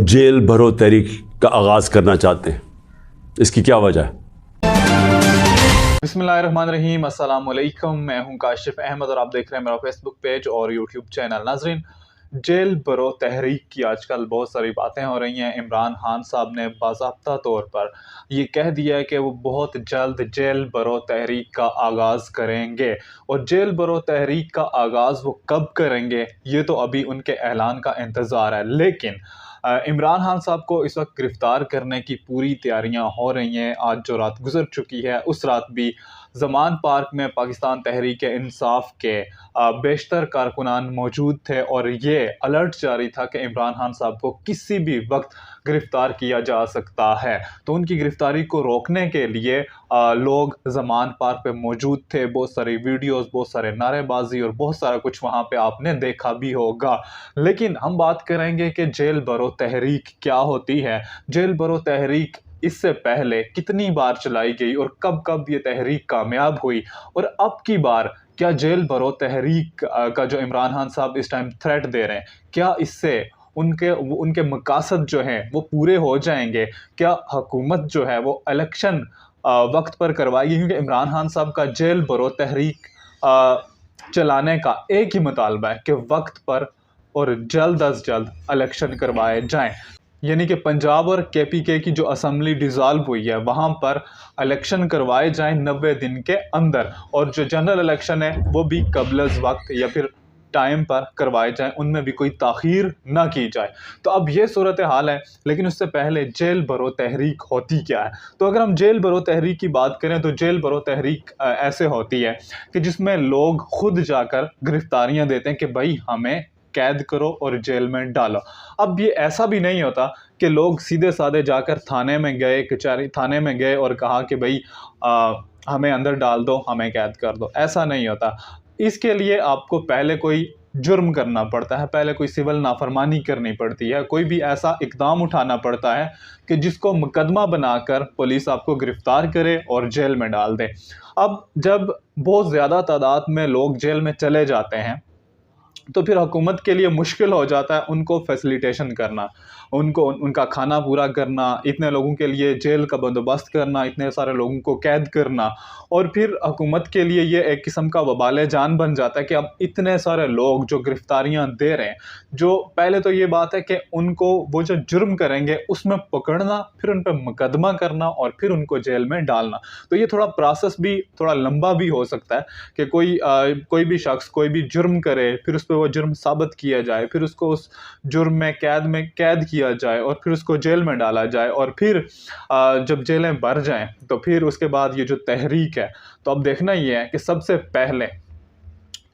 Jail भरो तहरीक का आगाज़ करना चाहते हैं, इसकी क्या वजह है? बिस्मिल्लाहिर्रहमानिर्रहीम, अस्सलाम वालेकुम। मैं हूं काशिफ अहमद और आप देख रहे हैं मेरा फेसबुक पेज और यूट्यूब चैनल। नाजरीन, जेल भरो तहरीक की आजकल बहुत सारी बातें हो रही हैं। इमरान खान साहब ने बाज़ाब्ता तौर पर ये कह दिया है कि वो बहुत जल्द जेल भरो तहरीक का आगाज़ करेंगे, और जेल भरो तहरीक का आगाज़ वो कब करेंगे ये तो अभी उनके ऐलान का इंतज़ार है। लेकिन इमरान खान साहब को इस वक्त गिरफ़्तार करने की पूरी तैयारियां हो रही हैं। आज जो रात गुजर चुकी है उस रात भी ज़मान पार्क में पाकिस्तान तहरीक इंसाफ के बेशतर कारकुनान मौजूद थे, और ये अलर्ट जारी था कि इमरान खान साहब को किसी भी वक्त गिरफ़्तार किया जा सकता है। तो उनकी गिरफ़्तारी को रोकने के लिए लोग ज़मान पार्क पे मौजूद थे। बहुत सारी वीडियोस, बहुत सारे नारेबाजी और बहुत सारा कुछ वहाँ पे आपने देखा भी होगा। लेकिन हम बात करेंगे कि जेल भरो तहरीक क्या होती है, जेल भरो तहरीक इससे पहले कितनी बार चलाई गई और कब कब ये तहरीक कामयाब हुई, और अब की बार क्या जेल भरो तहरीक का जो इमरान खान साहब इस टाइम थ्रेट दे रहे हैं, क्या इससे उनके मकासद जो हैं वो पूरे हो जाएंगे? क्या हुकूमत जो है वो इलेक्शन वक्त पर करवाएगी? क्योंकि इमरान खान साहब का जेल भरो तहरीक चलाने का एक ही मुतालबा है कि वक्त पर और जल्द अज जल्द इलेक्शन करवाए जाएं। यानी कि पंजाब और केपीके की जो असम्बली डिज़ाल्व हुई है वहाँ पर इलेक्शन करवाए जाएं 90 दिन के अंदर, और जो जनरल इलेक्शन है वो भी कबल वक्त या फिर टाइम पर करवाए जाएं, उनमें भी कोई ताख़ीर ना की जाए। तो अब ये सूरत हाल है। लेकिन उससे पहले जेल भरो तहरीक होती क्या है? तो अगर हम जेल भरो तहरीक की बात करें तो जेल भरो तहरीक ऐसे होती है कि जिसमें लोग खुद जाकर गिरफ्तारियां देते हैं कि भाई हमें कैद करो और जेल में डालो। अब ये ऐसा भी नहीं होता कि लोग सीधे साधे जाकर थाने में गए, कचहरी थाने में गए और कहा कि भाई हमें अंदर डाल दो, हमें कैद कर दो। ऐसा नहीं होता। इसके लिए आपको पहले कोई जुर्म करना पड़ता है, पहले कोई सिविल नाफरमानी करनी पड़ती है, कोई भी ऐसा इकदाम उठाना पड़ता है कि जिसको मुकदमा बनाकर पुलिस आपको गिरफ्तार करे और जेल में डाल दे। अब जब बहुत ज़्यादा तादाद में लोग जेल में चले जाते हैं तो फिर हुकूमत के लिए मुश्किल हो जाता है उनको फैसिलिटेशन करना, उनका खाना पूरा करना, इतने लोगों के लिए जेल का बंदोबस्त करना, इतने सारे लोगों को कैद करना। और फिर हुकूमत के लिए ये एक किस्म का वबाले जान बन जाता है कि अब इतने सारे लोग जो गिरफ्तारियां दे रहे हैं, जो पहले तो ये बात है कि उनको वो जो जुर्म करेंगे उसमें पकड़ना, फिर उन पर मुकदमा करना और फिर उनको जेल में डालना। तो ये थोड़ा प्रोसेस भी थोड़ा लंबा भी हो सकता है कि कोई भी शख्स कोई भी जुर्म करे, फिर उस पर वो जुर्म साबित किया जाए, फिर उसको उस जुर्म में कैद किया जाए और फिर उसको जेल में डाला जाए, और फिर जब जेलें भर जाएं तो फिर उसके बाद ये जो तहरीक है, तो अब देखना ही है कि सबसे पहले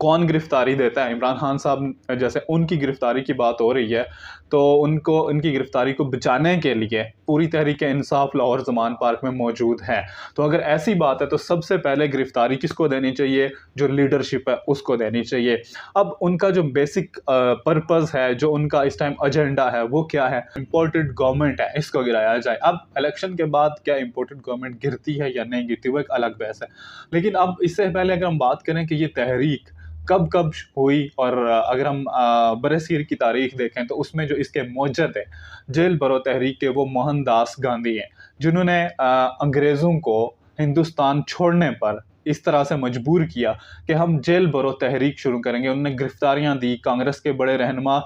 कौन गिरफ्तारी देता है। इमरान खान साहब जैसे उनकी गिरफ्तारी की बात हो रही है, तो उनकी गिरफ्तारी को बचाने के लिए पूरी तहरीक इंसाफ लाहौर ज़मान पार्क में मौजूद है। तो अगर ऐसी बात है तो सबसे पहले गिरफ्तारी किसको देनी चाहिए? जो लीडरशिप है उसको देनी चाहिए। अब उनका जो बेसिक पर्पज़ है, जो उनका इस टाइम एजेंडा है वो क्या है? इम्पोर्टेड गवर्नमेंट है, इसको गिराया जाए। अब इलेक्शन के बाद क्या इम्पोर्टेड गवर्नमेंट गिरती है या नहीं गिरती वो एक अलग बहस है। लेकिन अब इससे पहले अगर हम बात करें कि ये तहरीक कब कब हुई, और अगर हम बरसीर की तारीख देखें तो उसमें जो इसके मौजद है जेल भरो तहरीक के वो मोहनदास गांधी हैं, जिन्होंने अंग्रेज़ों को हिंदुस्तान छोड़ने पर इस तरह से मजबूर किया कि हम जेल भरो तहरीक शुरू करेंगे। उन्होंने गिरफ्तारियां दी, कांग्रेस के बड़े रहनुमा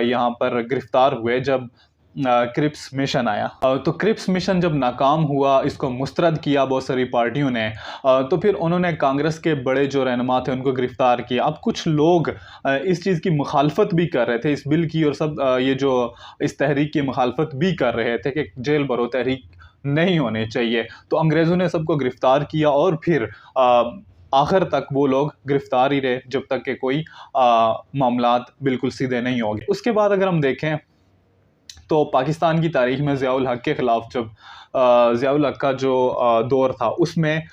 यहाँ पर गिरफ्तार हुए जब क्रिप्स मिशन आया। तो क्रिप्स मिशन जब नाकाम हुआ, इसको मुस्तरद किया बहुत सारी पार्टियों ने, तो फिर उन्होंने कांग्रेस के बड़े जो रहनुमा थे उनको गिरफ्तार किया। अब कुछ लोग इस चीज़ की मुखालफत भी कर रहे थे, इस बिल की, और सब ये जो इस तहरीक की मुखालफत भी कर रहे थे कि जेल भरो तहरीक नहीं होने चाहिए। तो अंग्रेज़ों ने सबको गिरफ्तार किया और फिर आखिर तक वो लोग गिरफ्तार ही रहे जब तक कि कोई मामलात बिल्कुल सीधे नहीं हो गए। उसके बाद अगर हम देखें तो पाकिस्तान की तारीख में ज़ियाउल हक के ख़िलाफ़ जब ज़ियाउल हक का जो दौर था उसमें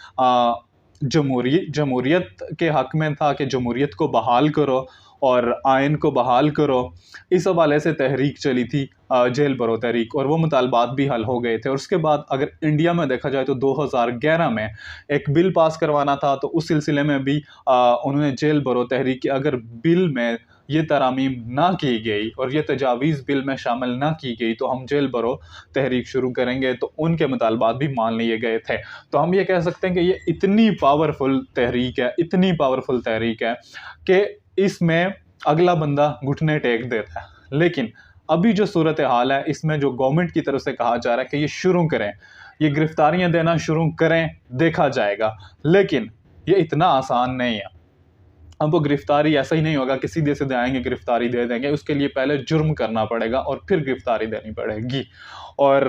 जमहूरियत के हक़ में था कि जमहूरियत को बहाल करो और आइन को बहाल करो। इस हवाले से तहरीक चली थी, जेल भरो तहरीक, और वो मुतालबात भी हल हो गए थे। और उसके बाद अगर इंडिया में देखा जाए तो 2011 में एक बिल पास करवाना था, तो उस सिलसिले में भी उन्होंने जेल भरो तहरीक की, अगर बिल में یہ ترامیم نہ کی گئی اور یہ تجاویز بل میں شامل نہ کی گئی تو ہم جیل برو تحریک شروع کریں گے، تو ان کے مطالبات بھی مان لیے گئے تھے۔ تو ہم یہ کہہ سکتے ہیں کہ یہ اتنی پاورفل تحریک ہے کہ اس میں اگلا بندہ گھٹنے ٹیک دیتا ہے۔ لیکن ابھی جو صورتحال ہے اس میں جو گورنمنٹ کی طرف سے کہا جا رہا ہے کہ یہ شروع کریں، یہ گرفتاریاں دینا شروع کریں، دیکھا جائے گا، لیکن یہ اتنا آسان نہیں ہے۔ اب وہ گرفتاری ایسا ہی نہیں ہوگا کہ سیدھے سیدھے آئیں گے گرفتاری دے دیں گے، اس کے لیے پہلے جرم کرنا پڑے گا اور پھر گرفتاری دینی پڑے گی۔ اور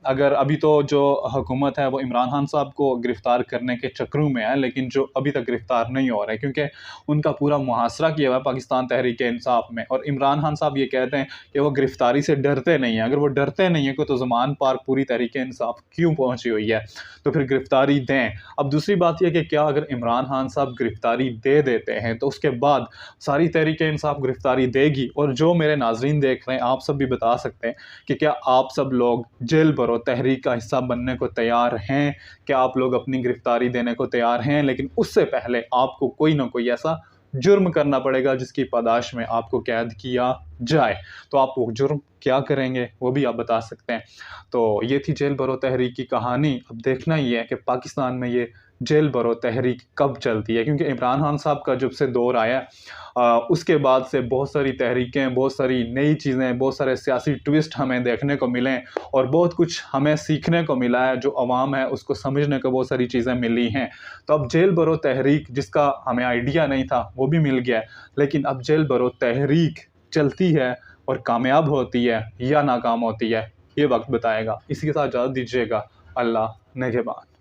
اگر ابھی تو جو حکومت ہے وہ عمران خان صاحب کو گرفتار کرنے کے چکروں میں ہے، لیکن جو ابھی تک گرفتار نہیں ہو رہے کیونکہ ان کا پورا محاصرہ کیا ہوا ہے پاکستان تحریک انصاف میں، اور عمران خان صاحب یہ کہتے ہیں کہ وہ گرفتاری سے ڈرتے نہیں ہیں۔ اگر وہ ڈرتے نہیں ہیں تو زمان پارک پوری تحریک انصاف کیوں پہنچی ہوئی ہے؟ تو پھر گرفتاری دیں۔ اب دوسری بات یہ کہ کیا اگر عمران خان صاحب گرفتاری دے دیتے ہیں تو اس کے بعد ساری تحریک انصاف گرفتاری دے گی؟ اور جو میرے ناظرین دیکھ رہے ہیں آپ سب بھی بتا سکتے ہیں کہ کیا آپ سب لوگ جیل برو تحریک کا حصہ بننے کو تیار ہیں؟ کیا آپ لوگ اپنی گرفتاری دینے کو تیار ہیں؟ لیکن اس سے پہلے آپ کو کوئی نہ کوئی ایسا جرم کرنا پڑے گا جس کی پاداش میں آپ کو قید کیا جائے۔ تو آپ وہ جرم کیا کریں گے وہ بھی آپ بتا سکتے ہیں۔ تو یہ تھی جیل برو تحریک کی کہانی۔ اب دیکھنا یہ ہے کہ پاکستان میں یہ جیل برو تحریک کب چلتی ہے، کیونکہ عمران خان صاحب کا جب سے دور آیا اس کے بعد سے بہت ساری تحریکیں، بہت ساری نئی چیزیں، بہت سارے سیاسی ٹویسٹ ہمیں دیکھنے کو ملیں اور بہت کچھ ہمیں سیکھنے کو ملا ہے، جو عوام ہے اس کو سمجھنے کو بہت ساری چیزیں ملی ہیں۔ تو اب جیل برو تحریک جس کا ہمیں آئیڈیا نہیں تھا وہ بھی مل گیا ہے، لیکن اب جیل برو تحریک چلتی ہے اور کامیاب ہوتی ہے یا ناکام ہوتی ہے یہ وقت بتائے گا۔ اسی کے ساتھ اجازت دیجیے گا، اللہ نگہبان۔